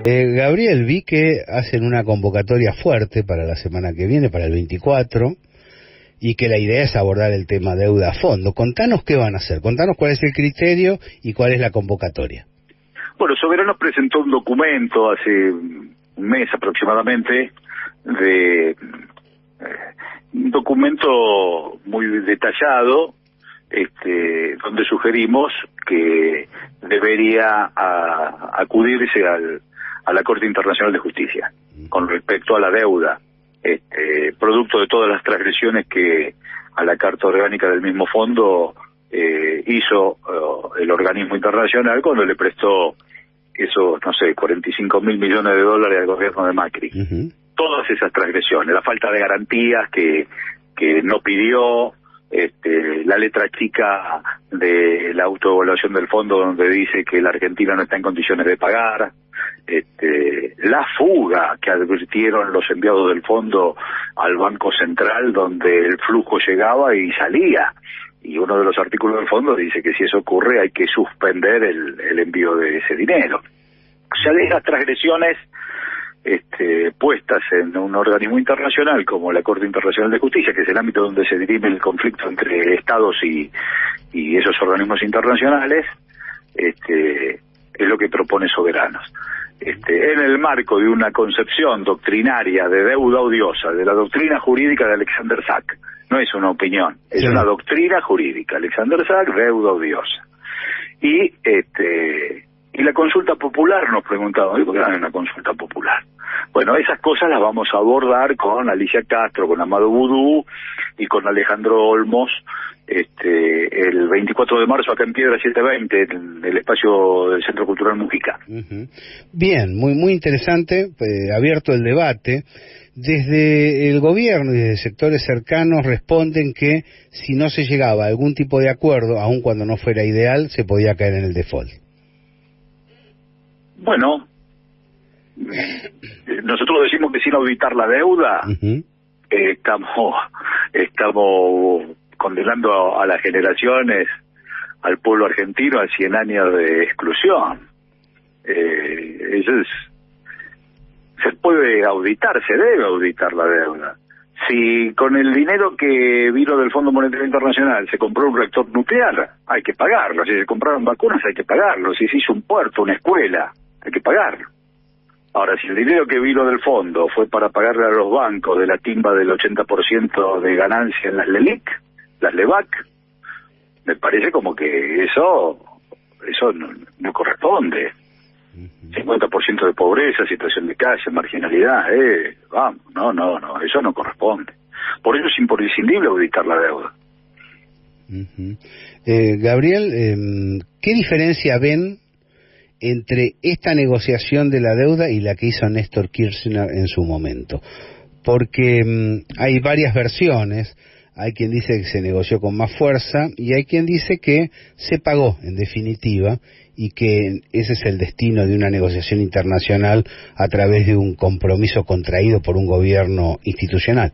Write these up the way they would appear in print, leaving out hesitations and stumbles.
Gabriel, vi que hacen una convocatoria fuerte para la semana que viene, para el 24, y que la idea es abordar el tema deuda a fondo. Contanos qué van a hacer, contanos cuál es el criterio y cuál es la convocatoria. Bueno, Soberano presentó un documento hace un mes aproximadamente, un documento muy detallado, donde sugerimos que debería acudirse a la Corte Internacional de Justicia con respecto a la deuda, producto de todas las transgresiones que a la Carta Orgánica del mismo fondo hizo el organismo internacional cuando le prestó esos, no sé, 45.000 millones de dólares al gobierno de Macri. Todas esas transgresiones, la falta de garantías que no pidió, la letra chica de la autoevaluación del fondo donde dice que la Argentina no está en condiciones de pagar, la fuga que advirtieron los enviados del fondo al Banco Central donde el flujo llegaba y salía, y uno de los artículos del fondo dice que si eso ocurre hay que suspender el envío de ese dinero. O sea, de esas transgresiones puestas en un organismo internacional como la Corte Internacional de Justicia, que es el ámbito donde se dirime el conflicto entre estados y esos organismos internacionales, es lo que propone Soberanos. En el marco de una concepción doctrinaria de deuda odiosa, de la doctrina jurídica de Alexander Sack, no es una opinión, es una doctrina jurídica, Alexander Sack, deuda odiosa. Y la consulta popular, nos preguntaban, ¿por qué no hay una consulta popular? Bueno, esas cosas las vamos a abordar con Alicia Castro, con Amado Vudú y con Alejandro Olmos, el 24 de marzo acá en Piedra 720, en el espacio del Centro Cultural Mujica. Bien, muy interesante, abierto el debate. Desde el gobierno y desde sectores cercanos responden que si no se llegaba a algún tipo de acuerdo, aun cuando no fuera ideal, se podía caer en el default. Bueno, nosotros decimos que sin auditar la deuda, estamos condenando a las generaciones, al pueblo argentino, a 100 años de exclusión. Eso se puede auditar, se debe auditar la deuda. Si con el dinero que vino del Fondo Monetario Internacional se compró un reactor nuclear, hay que pagarlo. Si se compraron vacunas, hay que pagarlo. Si se hizo un puerto, una escuela, hay que pagarlo. Ahora, si el dinero que vino del fondo fue para pagarle a los bancos de la timba del 80% de ganancia en las LELIC, las LEVAC, me parece como que eso no corresponde. 50% de pobreza, situación de calle, marginalidad, vamos, no, eso no corresponde. Por eso es imprescindible auditar la deuda. Gabriel, ¿qué diferencia ven entre esta negociación de la deuda y la que hizo Néstor Kirchner en su momento? Porque hay varias versiones. Hay quien dice que se negoció con más fuerza y hay quien dice que se pagó en definitiva y que ese es el destino de una negociación internacional a través de un compromiso contraído por un gobierno institucional.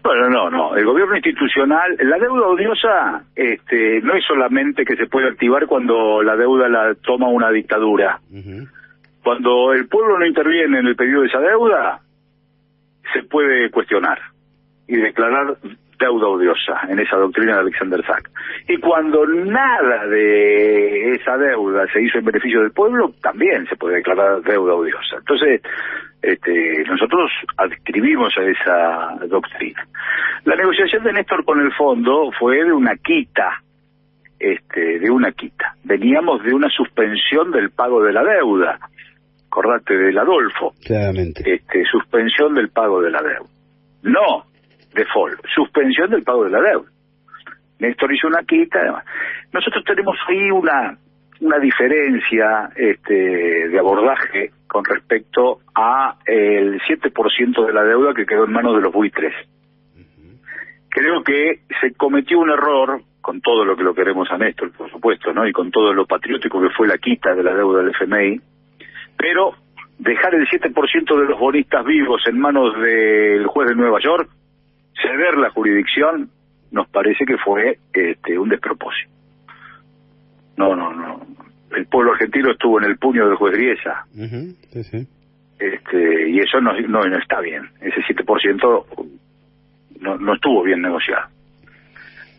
Bueno, no, el gobierno institucional, la deuda odiosa no es solamente que se puede activar cuando la deuda la toma una dictadura. Cuando el pueblo no interviene en el pedido de esa deuda, se puede cuestionar y declarar deuda odiosa en esa doctrina de Alexander Sack. Y cuando nada de esa deuda se hizo en beneficio del pueblo, también se puede declarar deuda odiosa. Entonces, nosotros adscribimos a esa doctrina. La negociación de Néstor con el fondo fue de una quita, Veníamos de una suspensión del pago de la deuda. Acordate del Adolfo. Claramente. Suspensión del pago de la deuda. No default, suspensión del pago de la deuda. Néstor hizo una quita, además. Nosotros tenemos ahí una diferencia de abordaje con respecto a el 7% de la deuda que quedó en manos de los buitres. Creo que se cometió un error, con todo lo que lo queremos a Néstor, por supuesto, ¿no? Y con todo lo patriótico que fue la quita de la deuda del FMI, pero dejar el 7% de los bonistas vivos en manos del juez de Nueva York, ceder la jurisdicción, nos parece que fue un despropósito. No. el pueblo argentino estuvo en el puño del juez Griesa. Sí, sí. Y eso no está bien. Ese 7% no estuvo bien negociado.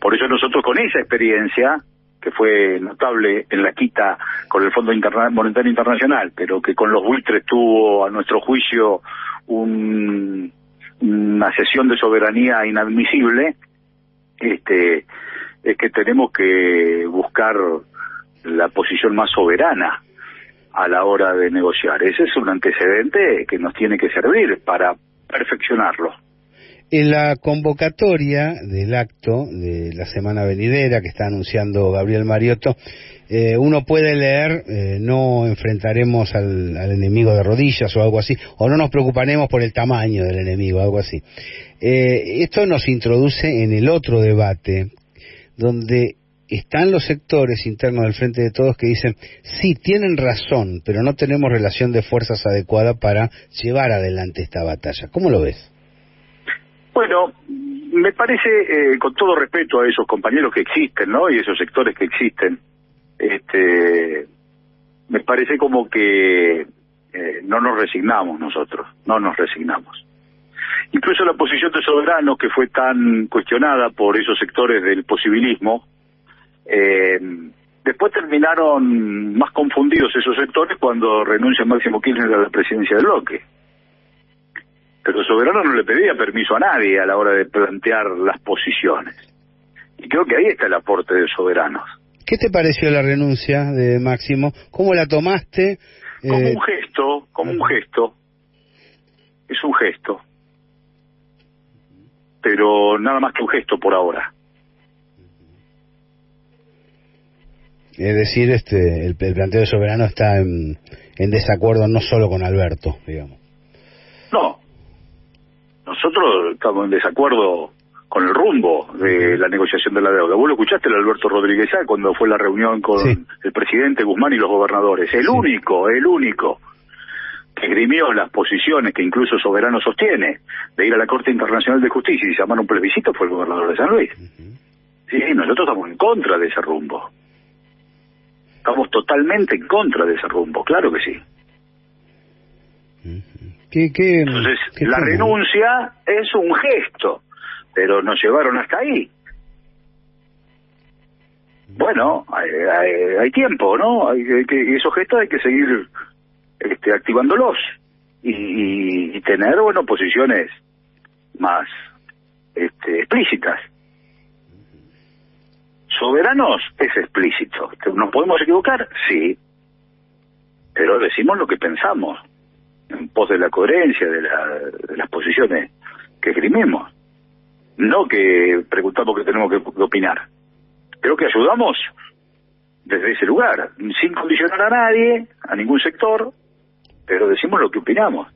Por eso nosotros, con esa experiencia, que fue notable en la quita con el Fondo Monetario Internacional, pero que con los buitres tuvo, a nuestro juicio, una cesión de soberanía inadmisible, es que tenemos que buscar la posición más soberana a la hora de negociar. Ese es un antecedente que nos tiene que servir para perfeccionarlo. En la convocatoria del acto de la semana venidera que está anunciando Gabriel Mariotto, uno puede leer, no enfrentaremos al enemigo de rodillas o algo así, o no nos preocuparemos por el tamaño del enemigo, algo así. Esto nos introduce en el otro debate, donde están los sectores internos del Frente de Todos que dicen, sí, tienen razón, pero no tenemos relación de fuerzas adecuada para llevar adelante esta batalla. ¿Cómo lo ves? Bueno, me parece, con todo respeto a esos compañeros que existen, ¿no? Y esos sectores que existen, me parece como que no nos resignamos nosotros, no nos resignamos. Incluso la posición de soberanos, que fue tan cuestionada por esos sectores del posibilismo, después terminaron más confundidos esos sectores cuando renuncia Máximo Kirchner a la presidencia del bloque. Pero Soberano no le pedía permiso a nadie a la hora de plantear las posiciones. Y creo que ahí está el aporte de Soberanos. ¿Qué te pareció la renuncia de Máximo? ¿Cómo la tomaste? Como un gesto. Es un gesto. Pero nada más que un gesto por ahora. Es decir, el planteo de Soberano está en desacuerdo no solo con Alberto, digamos. No. Nosotros estamos en desacuerdo con el rumbo de la negociación de la deuda. ¿Vos lo escuchaste el Alberto Rodríguez Sá cuando fue la reunión con el presidente Guzmán y los gobernadores? El único que esgrimió las posiciones que incluso Soberano sostiene de ir a la Corte Internacional de Justicia y llamar un plebiscito fue el gobernador de San Luis. Sí, nosotros estamos en contra de ese rumbo. Estamos totalmente en contra de ese rumbo, claro que sí. Entonces, la renuncia es un gesto, pero nos llevaron hasta ahí. Bueno, hay tiempo, ¿no? Esos gestos hay que seguir activándolos y tener, posiciones más explícitas. Soberanos es explícito. ¿Nos podemos equivocar? Sí. Pero decimos lo que pensamos, en pos de la coherencia de las posiciones que esgrimimos. No que preguntamos qué tenemos que opinar. Creo que ayudamos desde ese lugar, sin condicionar a nadie, a ningún sector, pero decimos lo que opinamos.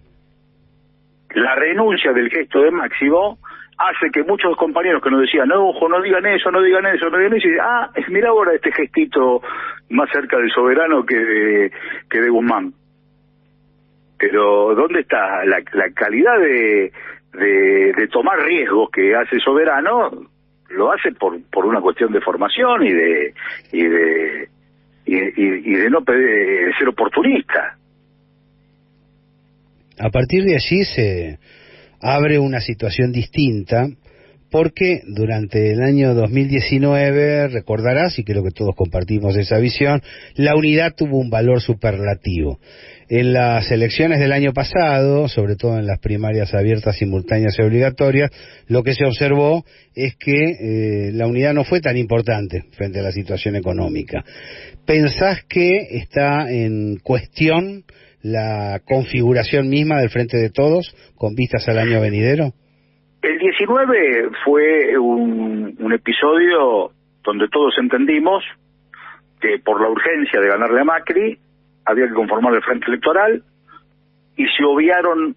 La renuncia del gesto de Máximo hace que muchos compañeros que nos decían, no, ojo, no digan eso, y dicen, mira ahora este gestito más cerca del Soberano que de Guzmán. Pero ¿dónde está la calidad de tomar riesgos que hace Soberano? Lo hace por una cuestión de formación y de no ser oportunista. A partir de allí se abre una situación distinta, porque durante el año 2019, recordarás, y creo que todos compartimos esa visión, la unidad tuvo un valor superlativo. En las elecciones del año pasado, sobre todo en las primarias abiertas, simultáneas y obligatorias, lo que se observó es que la unidad no fue tan importante frente a la situación económica. ¿Pensás que está en cuestión la configuración misma del Frente de Todos con vistas al año venidero? El 19 fue un episodio donde todos entendimos que por la urgencia de ganarle a Macri había que conformar el frente electoral y se obviaron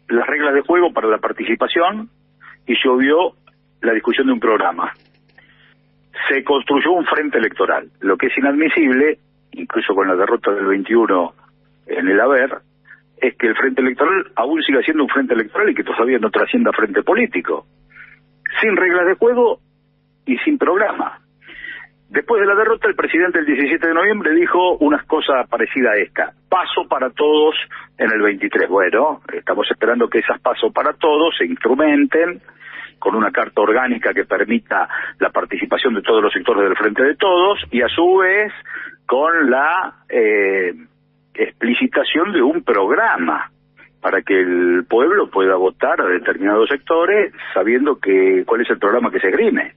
las reglas de juego para la participación y se obvió la discusión de un programa. Se construyó un frente electoral, lo que es inadmisible, incluso con la derrota del 21 en el haber, es que el frente electoral aún siga siendo un frente electoral y que todavía no trascienda frente político, sin reglas de juego y sin programa. Después de la derrota, el presidente el 17 de noviembre dijo una cosa parecida a esta: paso para todos en el 23. Bueno, estamos esperando que esas paso para todos se instrumenten con una carta orgánica que permita la participación de todos los sectores del Frente de Todos, y a su vez con la explicitación de un programa para que el pueblo pueda votar a determinados sectores sabiendo cuál es el programa que se esgrime.